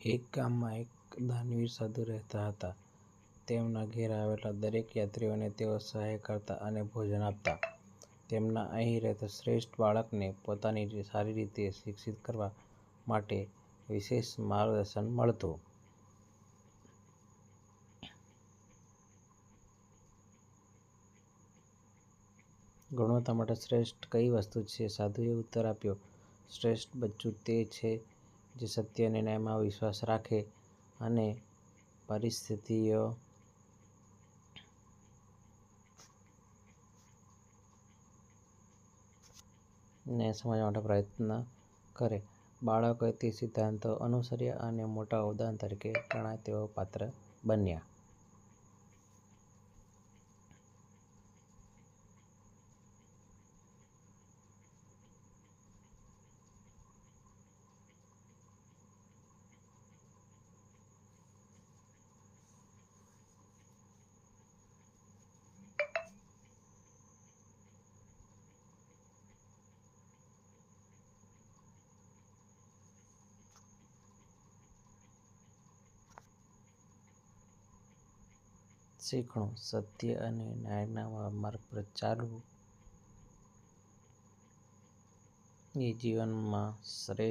એક ગામમાં એક દાનવીર સાધુ રહેતા હતા. તેમના ઘેર આવેલા દરેક યાત્રીઓને તેઓ સહાય કરતા અને ભોજન આપતા. તેમના અહીં રહેતા શ્રેષ્ઠ બાળકને પોતાની સારી રીતે શિક્ષિત કરવા માટે વિશેષ માર્ગદર્શન મળતું. ગુણવત્તા માટે શ્રેષ્ઠ કઈ વસ્તુ છે? સાધુએ ઉત્તર આપ્યો, શ્રેષ્ઠ બચ્ચું તે છે જે સત્ય અને ન્યાયમાં વિશ્વાસ રાખે અને પરિસ્થિતિઓને સમજવા માટે પ્રયત્ન કરે. બાળકોએ તે સિદ્ધાંતો અનુસર્યા અને મોટા ઉદાહરણ તરીકે ગણાય તેવા પાત્ર બન્યા. શીખણું: સત્ય અને ન્યાયના માર્ગ પર ચાલવું એ જીવનમાં શ્રેષ્ઠ